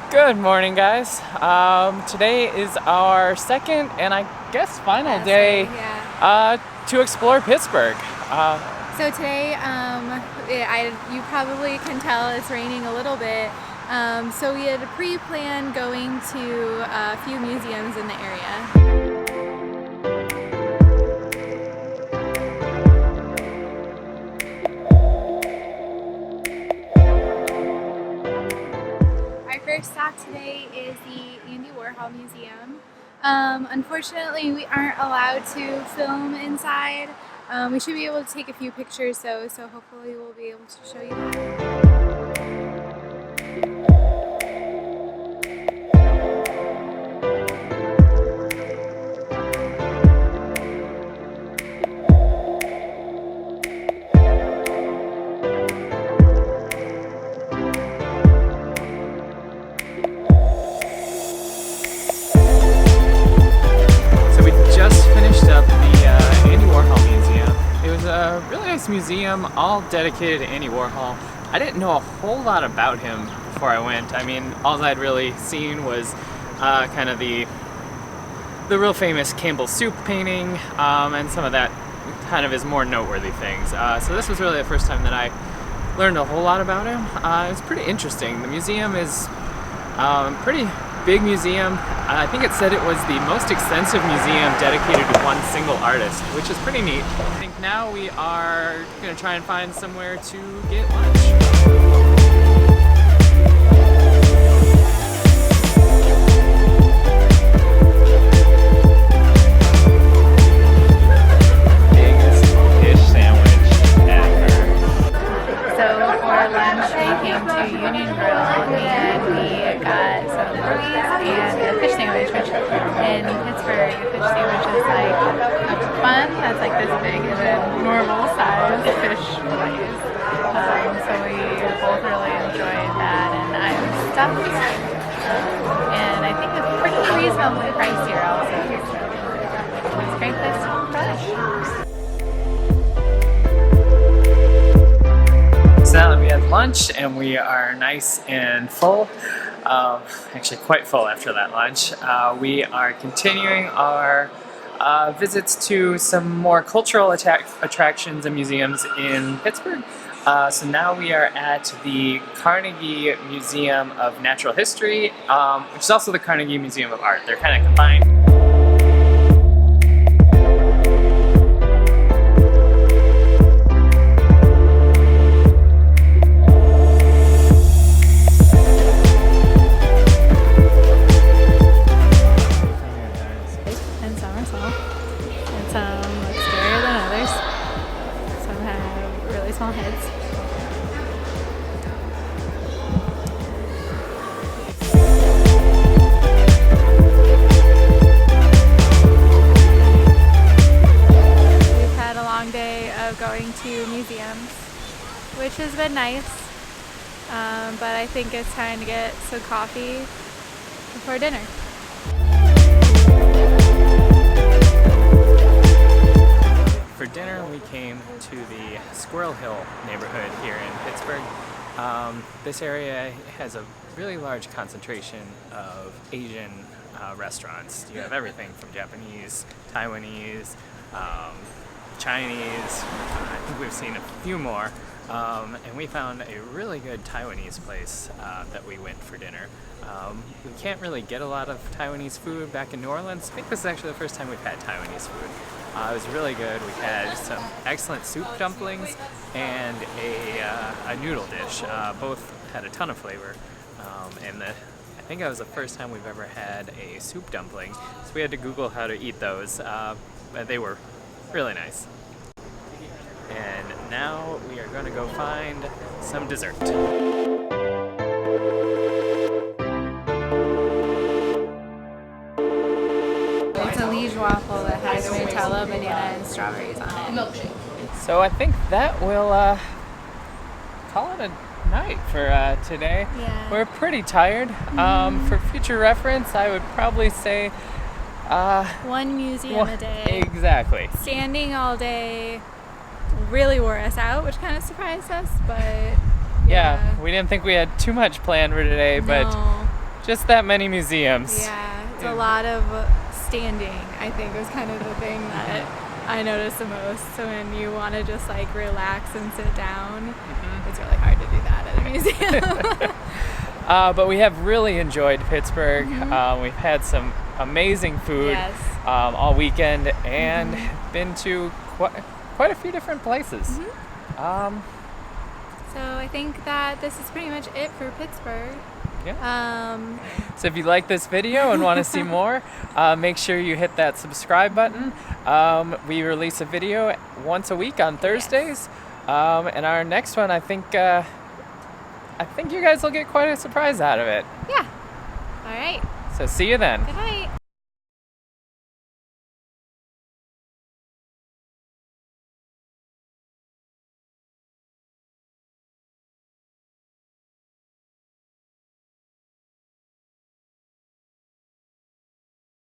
Good morning, guys. Today is our second and I guess final day to explore Pittsburgh. So today, you probably can tell it's raining a little bit. So we had pre-planned going to a few museums in the area. First stop today is the Andy Warhol Museum. Unfortunately, we aren't allowed to film inside. We should be able to take a few pictures though, so hopefully we'll be able to show you that. Museum all dedicated to Andy Warhol. I didn't know a whole lot about him before I went. I mean, all I'd really seen was kind of the real famous Campbell Soup painting and some of that kind of his more noteworthy things. So this was really the first time that I learned a whole lot about him. It was pretty interesting. The museum is pretty big museum. I think it said it was the most extensive museum dedicated to one single artist, which is pretty neat. I think now we are going to try and find somewhere to get lunch. In Pittsburgh, a fish sandwich is like a bun that's like this big and then normal size fish fillets. So we both really enjoyed that, and I was stuffed. And I think it's pretty reasonably priced here also. So it's a great place to So now that we had lunch and we are nice and full, actually quite full after that lunch, we are continuing our visits to some more cultural attractions and museums in Pittsburgh. So now we are at the Carnegie Museum of Natural History, which is also the Carnegie Museum of Art. They're kind of combined. small heads. We've had a long day of going to museums, which has been nice, but I think it's time to get some coffee before dinner. For dinner, we came to the Squirrel Hill neighborhood here in Pittsburgh. This area has a really large concentration of Asian restaurants. You have everything from Japanese, Taiwanese, Chinese. I think we've seen a few more. And we found a really good Taiwanese place that we went for dinner. We can't really get a lot of Taiwanese food back in New Orleans. I think this is actually the first time we've had Taiwanese food. It was really good. We had some excellent soup dumplings and a noodle dish. Both had a ton of flavor. I think that was the first time we've ever had a soup dumpling. So we had to Google how to eat those. But they were really nice. And now we are going to go find some dessert. It's a liege waffle that has Nutella, banana, and strawberries on it. Milkshake. So I think that will call it a night for today. Yeah. We're pretty tired. For future reference, I would probably say one museum a day. Exactly. Standing all day really wore us out, which kind of surprised us, but yeah, we didn't think we had too much planned for today, but just that many museums. Yeah, it's a lot of standing, I think, was kind of the thing that I noticed the most. So when you want to just like relax and sit down, it's really hard to do that at a museum. But we have really enjoyed Pittsburgh. We've had some amazing food all weekend and been to quite a few different places. So I think that this is pretty much it for Pittsburgh. So if you like this video and want to see more, make sure you hit that subscribe button. We release a video once a week on Thursdays. And our next one, I think you guys will get quite a surprise out of it. Yeah. All right. So see you then. Good night.